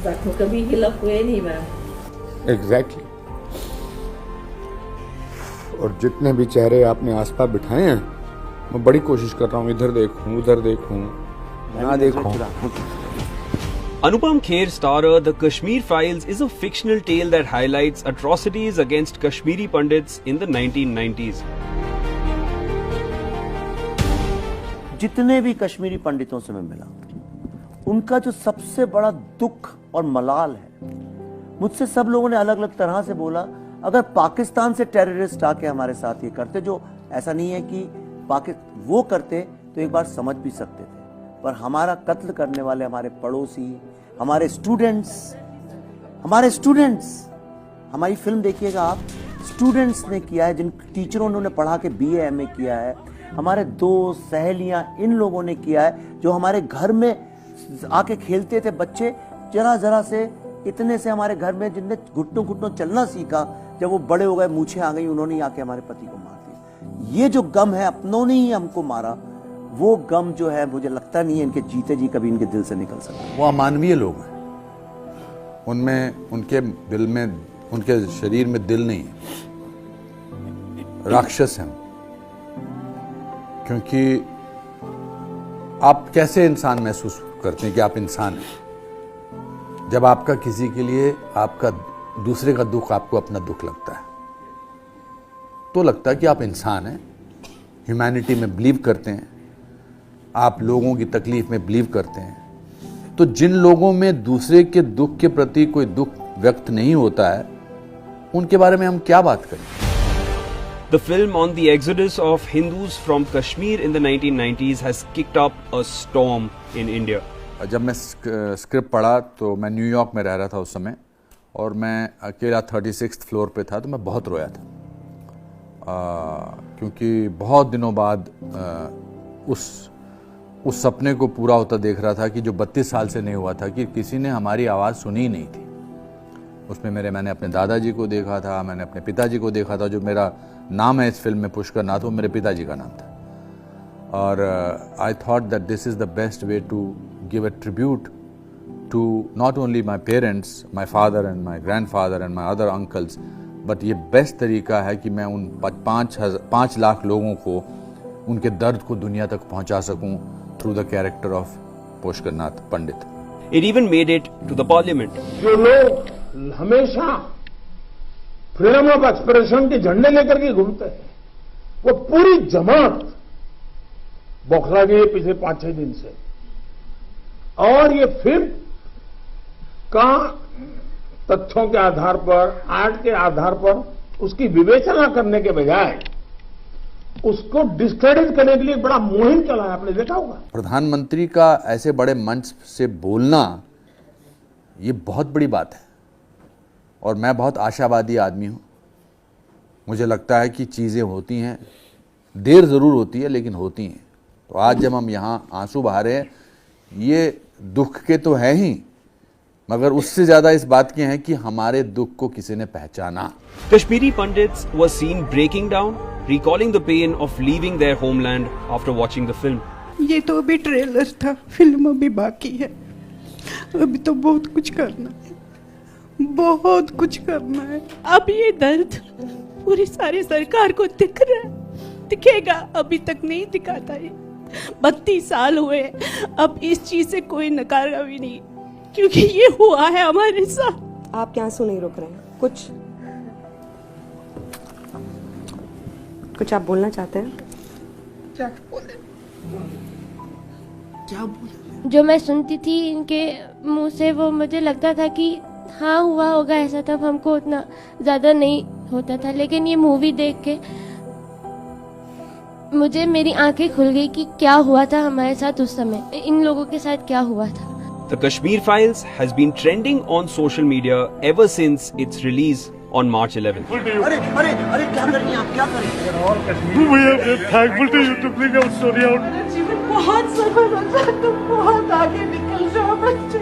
जख्म कभी हिलक हुए नहीं मैम। एग्जैक्टली। और जितने भी चेहरे आपने आसपास बिठाए हैं, मैं बड़ी कोशिश कर रहा हूँ इधर देखूं उधर देखूं ना देखूं। Anupam Kher starrer The Kashmir Files is a fictional tale that highlights atrocities against Kashmiri Pandits in the 1990s. जितने भी कश्मीरी पंडितों से मैं मिला, उनका जो सबसे बड़ा दुख और मलाल है, मुझसे सब लोगों ने अलग अलग तरह से बोला, अगर पाकिस्तान से टेररिस्ट आके हमारे साथ ये करते, जो ऐसा नहीं है कि वो करते तो एक बार समझ भी सकते थे, पर हमारा कत्ल करने वाले हमारे पड़ोसी, हमारे स्टूडेंट्स, हमारी फिल्म देखिएगा आप, स्टूडेंट्स ने किया है, जिन टीचरों ने उन्हें पढ़ा के BA MA किया है, हमारे दोस्त सहेलियां, इन लोगों ने किया है, जो हमारे घर में आके खेलते थे बच्चे, जरा से इतने से हमारे घर में, जिनने घुटनों चलना सीखा, जब वो बड़े हो गए, मूछें आ गई, उन्होंने आके हमारे पति को मार दिया। ये जो गम है, अपनों ने ही हमको मारा, वो गम जो है मुझे लगता नहीं है इनके जीते जी कभी इनके दिल से निकल सकता। वो अमानवीय लोग हैं, उनमें, उनके दिल में, उनके शरीर में दिल नहीं है, राक्षस हैं। क्योंकि आप कैसे इंसान महसूस करते हैं कि आप इंसान हैं, जब आपका किसी के लिए, आपका दूसरे का दुख आपको अपना दुख लगता है, तो लगता है कि आप इंसान हैं, ह्यूमैनिटी में बिलीव करते हैं, आप लोगों की तकलीफ में बिलीव करते हैं। तो जिन लोगों में दूसरे के दुख के प्रति कोई दुख व्यक्त नहीं होता है, उनके बारे में हम क्या बात करें। The film on the exodus of Hindus from Kashmir in the 1990s has kicked up a storm in India. जब मैं स्क्रिप्ट पढ़ा तो मैं न्यूयॉर्क में रह रहा था उस समय, और मैं अकेला 36th फ्लोर पे था, तो मैं बहुत रोया था, क्योंकि बहुत दिनों बाद उस सपने को पूरा होता देख रहा था कि जो 32 साल से नहीं हुआ था, कि किसी ने हमारी आवाज़ सुनी ही नहीं थी। उसमें मैंने अपने दादाजी को देखा था, मैंने अपने पिताजी को देखा था, जो मेरा नाम है इस फिल्म में पुष्कर नाथ, वो मेरे पिताजी का नाम था। और I thought that this is the best way to give a tribute to not only my parents, my father and my grandfather and my other uncles, but ये बेस्ट तरीका है कि मैं उन 5 लाख लोगों को, उनके दर्द को दुनिया तक पहुंचा सकूं through the character of Pushkar Nath Pandit. It even made it to the parliament. जो लोग हमेशा फ्रीडम ऑफ एक्सप्रेशन के झंडे लेकर के घूमते हैं, वो पूरी जमात बौखला गई पिछले 5-6 दिन से। और ये फिल्म का तथ्यों के आधार पर, आर्ट के आधार पर उसकी विवेचना करने के बजाय उसको डिस्क्रेडिट करने के लिए बड़ा मुहिम चलाया, आपने देखा होगा। प्रधानमंत्री का ऐसे बड़े मंच से बोलना, ये बहुत बड़ी बात है, और मैं बहुत आशावादी आदमी हूँ। मुझे लगता है कि चीज़ें होती हैं, देर ज़रूर होती है, लेकिन होती हैं। तो आज जब हम यहाँ आंसू बहा रहे हैं, ये दुख के तो है ही, मगर उससे ज़्यादा इस बात के हैं कि हमारे दुख को किसी ने पहचाना। Kashmiri Pandits were seen breaking down, recalling the pain of leaving their homeland after watching the film. ये तो अभी ट्रेलर था, फिल्म अभी बाकी है, अभी तो बहुत कुछ करना है, बहुत कुछ करना है। अब ये दर्द पूरी सारी सरकार को दिख रहा है, दिखेगा, अभी तक नहीं दिखाता है। 32 साल हुए, अब इस चीज से कोई नकारा भी नहीं, क्योंकि ये हुआ है हमारे साथ। आपके आंसू नहीं रुक रहे हैं, कुछ आप बोलना चाहते हैं? क्या बोले? जो मैं सुनती थी इनके मुंह से, वो मुझे लगता था कि हाँ हुआ होगा ऐसा, तब हमको उतना ज्यादा नहीं होता था। लेकिन ये मूवी देख के मुझे, मेरी आंखें खुल गई कि क्या हुआ था हमारे साथ उस समय, इन लोगों के साथ क्या हुआ था। The Kashmir Files has been trending on social media ever since its release on March 11th. अरे क्या कर रही हैं आप, क्या कर रही हैं? We are thankful to you to bring our story out. जीवन बहुत सफल होता है, तुम बहुत आगे निकल जाओ बच्चे।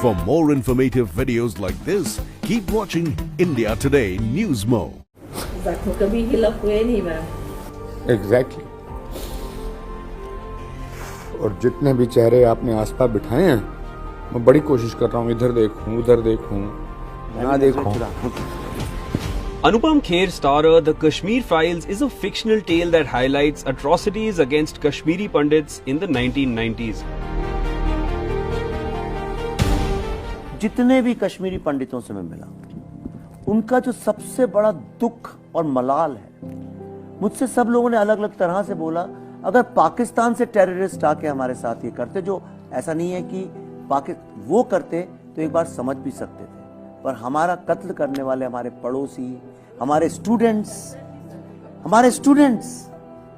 For more informative videos like this, keep watching India Today News Mo. जख्म कभी हिलक हुए नहीं मैम। एग्जैक्टली। और जितने भी चेहरे आपने आसपास बिठाए हैं, मैं बड़ी कोशिश कर रहा हूँ इधर देखूं उधर देखूं यहाँ देखूं। Anupam Kher starrer The Kashmir Files is a fictional tale that highlights atrocities against Kashmiri Pandits in the 1990s. जितने भी कश्मीरी पंडितों से मैं मिला, उनका जो सबसे बड़ा दुख और मलाल है, मुझसे सब लोगों ने अलग अलग तरह से बोला, अगर पाकिस्तान से टेररिस्ट आके हमारे साथ ये करते, जो ऐसा नहीं है कि वो करते तो एक बार समझ भी सकते थे, पर हमारा कत्ल करने वाले हमारे पड़ोसी, हमारे स्टूडेंट्स,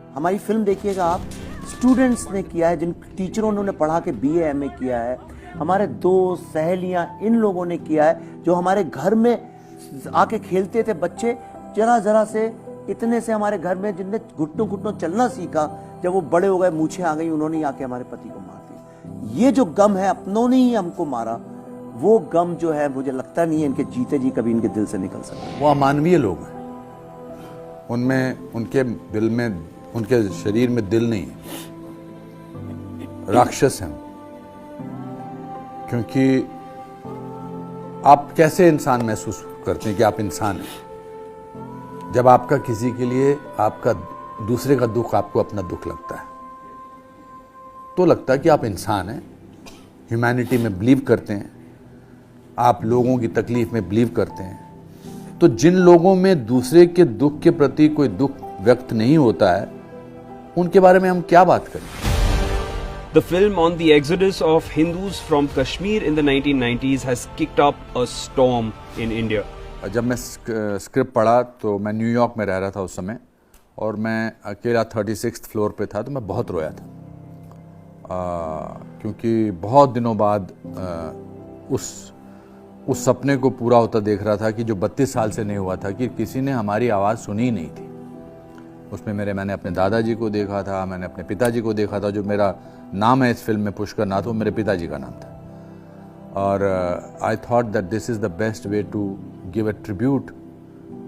हमारी फिल्म देखिएगा आप, स्टूडेंट्स ने किया है, जिन टीचरों ने पढ़ा के BA MA किया है, हमारे दोस्त सहेलियां, इन लोगों ने किया है, जो हमारे घर में आके खेलते थे बच्चे, जरा से इतने से हमारे घर में, जिनने घुटनों चलना सीखा, जब वो बड़े हो गए, मूछें आ गई, उन्होंने आके हमारे पति को मार दिया। ये जो गम है, अपनों ने ही हमको मारा, वो गम जो है मुझे लगता नहीं है इनके जीते जी कभी इनके दिल से निकल सकता। वो अमानवीय लोग हैं, उनमें, उनके दिल में, उनके शरीर में दिल नहीं है, राक्षस हैं। क्योंकि आप कैसे इंसान महसूस करते हैं कि आप इंसान हैं, जब आपका किसी के लिए, आपका दूसरे का दुख आपको अपना दुख लगता है, तो लगता है कि आप इंसान हैं, ह्यूमैनिटी में बिलीव करते हैं, आप लोगों की तकलीफ में बिलीव करते हैं। तो जिन लोगों में दूसरे के दुख के प्रति कोई दुख व्यक्त नहीं होता है, उनके बारे में हम क्या बात करें। The film on the exodus of Hindus from Kashmir in the 1990s has kicked up a storm in India. जब मैं स्क्रिप्ट पढ़ा तो मैं न्यूयॉर्क में रह रहा था उस समय, और मैं अकेला 36th फ्लोर पे था, तो मैं बहुत रोया था, क्योंकि बहुत दिनों बाद उस सपने को पूरा होता देख रहा था कि जो 32 साल से नहीं हुआ था, कि किसी ने हमारी आवाज़ सुनी ही नहीं थी। उसमें मैंने अपने दादाजी को देखा था, मैंने अपने पिताजी को देखा था, जो मेरा नाम है इस फिल्म में पुष्कर नाथ, वो मेरे पिताजी का नाम था। और I thought that this is the best way to give a tribute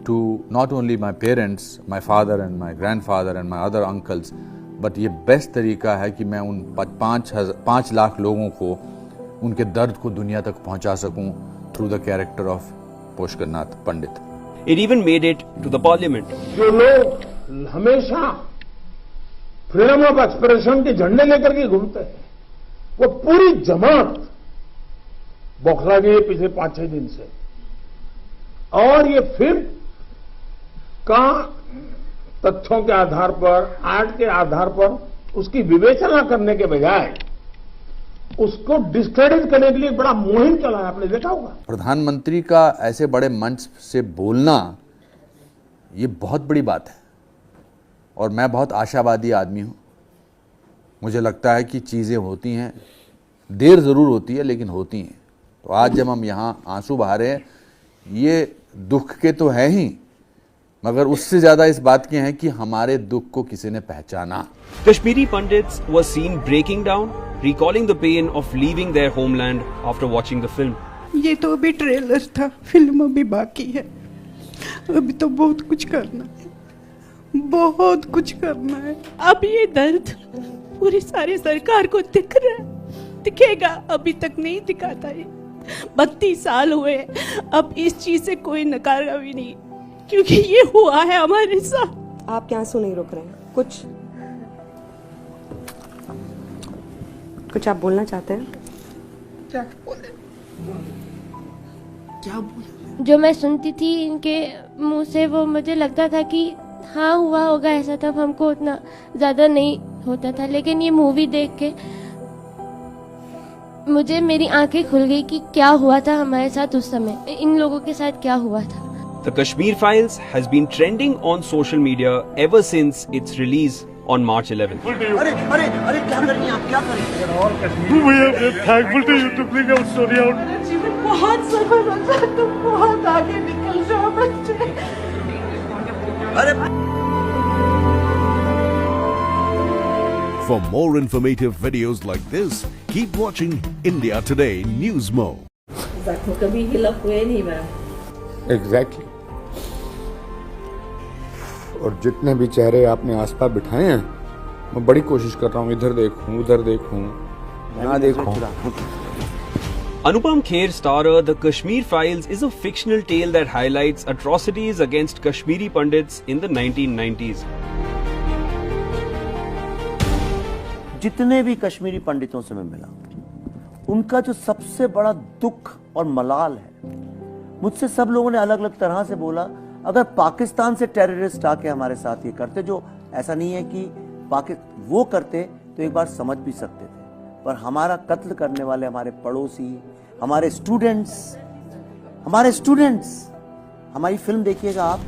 to not only my parents, my father and my grandfather and my other uncles, but ये बेस्ट तरीका है कि मैं उन 5 लाख लोगों को, उनके दर्द को दुनिया तक पहुंचा सकूं through the character of Pushkar Nath Pandit. It even made it to the parliament. जो लोग हमेशा फ्रीडम ऑफ एक्सप्रेशन के झंडे लेकर के घूमते हैं, वो पूरी जमात बौखला गई है पिछले 5-6 दिन से। और ये फिल्म का तथ्यों के आधार पर, आर्ट के आधार पर उसकी विवेचना करने के बजाय उसको डिस्क्रेडिट करने के लिए बड़ा मुहिम चला है, आपने देखा होगा। प्रधानमंत्री का ऐसे बड़े मंच से बोलना, ये बहुत बड़ी बात है, और मैं बहुत आशावादी आदमी हूँ। मुझे लगता है कि चीज़ें होती हैं, देर ज़रूर होती है, लेकिन होती हैं। तो आज जब हम यहाँ आंसू बहा रहे हैं, ये दुख के तो है ही, मगर उससे ज़्यादा इस बात के हैं कि हमारे दुख को किसी ने पहचाना। Kashmiri Pandits were seen breaking down, recalling the pain of leaving their homeland after watching the film. ये तो अभी ट्रेलर था, फिल्म अभी बाकी है। अभी तो बहुत कुछ करना है, बहुत कुछ करना है। अब ये दर्द पूरी सारी सरकार को दिख रहा है, दिखेगा, अभी तक नहीं दिखा था। ये 32 साल हुए, अब इस चीज से कोई नकारा भी नहीं, क्योंकि ये हुआ है हमारे साथ। आपके आंसू नहीं रुक रहे हैं। कुछ आप बोलना चाहते हैं? क्या बोले? जो मैं सुनती थी इनके मुंह से, वो मुझे लगता था कि हाँ हुआ होगा ऐसा, तब हमको उतना ज़्यादा नहीं होता था। लेकिन ये मूवी देख के मुझे, मेरी आंखें खुल गई कि क्या हुआ था हमारे साथ उस समय, इन लोगों के साथ क्या हुआ था। The Kashmir Files has been trending on social media ever since its release on March 11th. अरे अरे अरे क्या कर रही हैं आप, क्या कर रही हैं? We are thankful to you to bring our story out. जीवन बहुत सफल होता है, तुम बहुत आगे निकल जाओ बच्चे। अरे For more informative videos like this, keep watching India Today News Mo. कभी हिलक हुए नहीं मैम। एग्जैक्टली। और जितने भी चेहरे आपने आसपास बिठाए हैं, मैं बड़ी कोशिश कर रहा हूँ, इधर देखूं उधर देखूं ना देखूं। Anupam Kher starrer The Kashmir Files is a fictional tale that highlights atrocities against Kashmiri Pandits in the 1990s. जितने भी कश्मीरी पंडितों से मैं मिला, उनका जो सबसे बड़ा दुख और मलाल है, मुझसे सब लोगों ने अलग अलग तरह से बोला, अगर पाकिस्तान से टेररिस्ट आके हमारे साथ ये करते, जो ऐसा नहीं है कि वो करते तो एक बार समझ भी सकते थे, पर हमारा कत्ल करने वाले हमारे पड़ोसी, हमारे स्टूडेंट्स, हमारी फिल्म देखिएगा आप,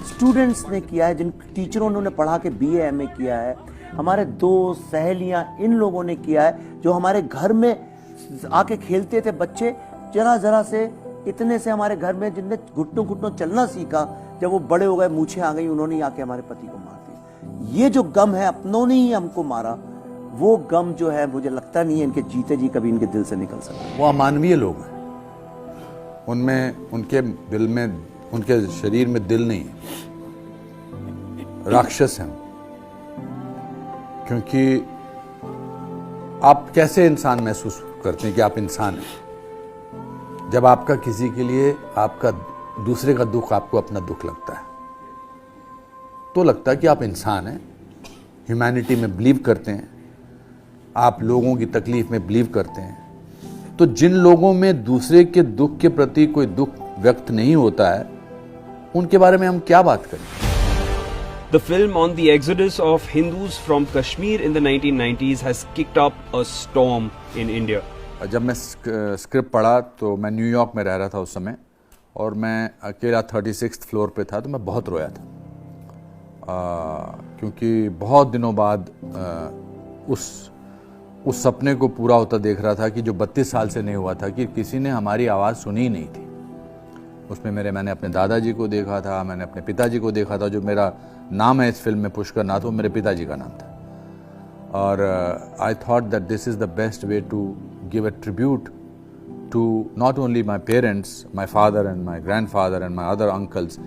स्टूडेंट्स ने किया है, जिन टीचरों ने पढ़ा के BA MA किया है, हमारे दोस्त सहेलियां, इन लोगों ने किया है, जो हमारे घर में आके खेलते थे बच्चे, जरा से इतने से हमारे घर में, जिनने घुटनों चलना सीखा, जब वो बड़े हो गए, मूछें आ गई, उन्होंने आके हमारे पति को मार दिया। ये जो गम है, अपनों ने ही हमको मारा, वो गम जो है मुझे लगता नहीं है इनके जीते जी कभी इनके दिल से निकल सकता। वो अमानवीय लोग हैं, उनमें, उनके दिल में, उनके शरीर में दिल नहीं है, राक्षस हैं। क्योंकि आप कैसे इंसान महसूस करते हैं कि आप इंसान हैं, जब आपका किसी के लिए, आपका दूसरे का दुख आपको अपना दुख लगता है, तो लगता है कि आप इंसान हैं, ह्यूमैनिटी में बिलीव करते हैं, आप लोगों की तकलीफ में बिलीव करते हैं। तो जिन लोगों में दूसरे के दुख के प्रति कोई दुख व्यक्त नहीं होता है, उनके बारे में हम क्या बात करें। The film on the exodus of Hindus from Kashmir in the 1990s has kicked up a storm in India. जब मैं स्क्रिप्ट पढ़ा तो मैं न्यूयॉर्क में रह रहा था उस समय, और मैं अकेला 36th फ्लोर पे था, तो मैं बहुत रोया था, क्योंकि बहुत दिनों बाद उस सपने को पूरा होता देख रहा था कि जो 32 साल से नहीं हुआ था, कि किसी ने हमारी आवाज़ सुनी ही नहीं थी। उसमें मैंने अपने दादाजी को देखा था, मैंने अपने पिताजी को देखा था, जो मेरा नाम है इस फिल्म में पुष्कर नाथ, वो मेरे पिताजी का नाम था। और I thought that this is the best way to give a tribute to not only my parents, my father and my grandfather and my other uncles,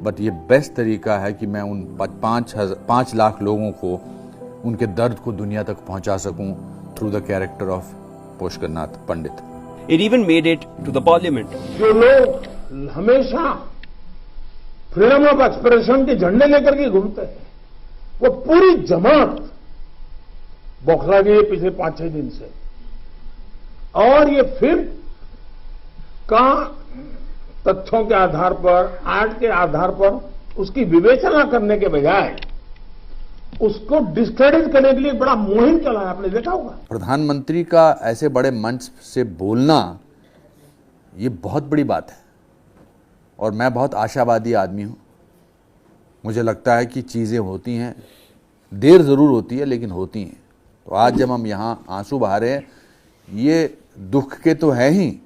but ये बेस्ट तरीका है कि मैं उन 5 लाख लोगों को, उनके दर्द को दुनिया तक पहुंचा सकूं through the character of Pushkar Nath Pandit. It even made it to the parliament. जो लोग हमेशा फ्रीडम ऑफ एक्सप्रेशन के झंडे लेकर के घूमते हैं, वो पूरी जमात बौखला गई है पिछले 5-6 दिन से। और ये फिल्म का तथ्यों के आधार पर, आर्ट के आधार पर उसकी विवेचना करने के बजाय उसको डिस्क्रेडिट करने के लिए बड़ा मुहिम चला है, आपने देखा होगा। प्रधानमंत्री का ऐसे बड़े मंच से बोलना, ये बहुत बड़ी बात है, और मैं बहुत आशावादी आदमी हूँ। मुझे लगता है कि चीज़ें होती हैं, देर ज़रूर होती है, लेकिन होती हैं। तो आज जब हम यहाँ आंसू बहा रहे हैं, ये दुख के तो है ही,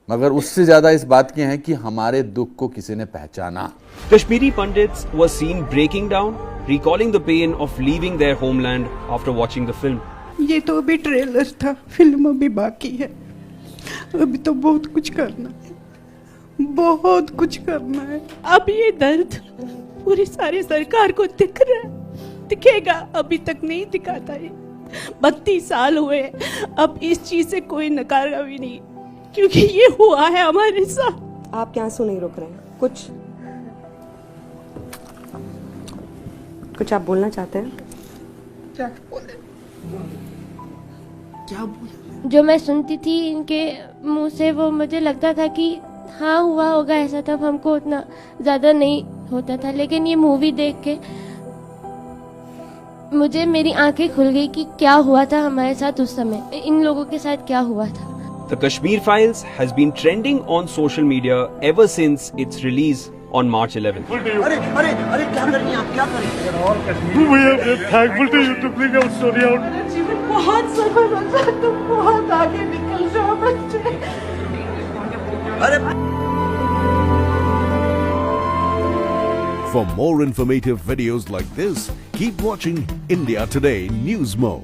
मगर उससे ज़्यादा इस बात के हैं कि हमारे दुख को किसी ने पहचाना। Kashmiri Pandits were seen breaking down, recalling the pain of leaving their homeland after watching the film. ये तो अभी ट्रेलर था, फिल्म अभी बाकी है। अभी तो बहुत कुछ करना है, बहुत कुछ करना है। अब ये दर्द पूरी सारी सरकार को दिख रहा है, दिखेगा, अभी तक नहीं दिखाता है। 32 साल हुए, अब इस चीज से कोई नकारा भी नहीं, क्योंकि ये हुआ है हमारे साथ। आपके आंसू नहीं रुक रहे हैं, कुछ आप बोलना चाहते हैं? क्या बोले? जो मैं सुनती थी इनके मुंह से, वो मुझे लगता था कि हाँ हुआ होगा ऐसा, तब हमको उतना ज्यादा नहीं होता था। लेकिन ये मूवी देख के मुझे, मेरी आंखें खुल गई कि क्या हुआ था हमारे साथ उस समय, इन लोगों के साथ क्या हुआ था। The Kashmir Files has been trending on social media ever since its release on March 11th. अरे क्या कर रही हैं आप, क्या कर रही हैं? Thankful to you to bring out story out. जीवन बहुत सफल होता है, तुम बहुत आगे निकल जाओ बच्चे। For more informative videos like this, keep watching India Today News Mo.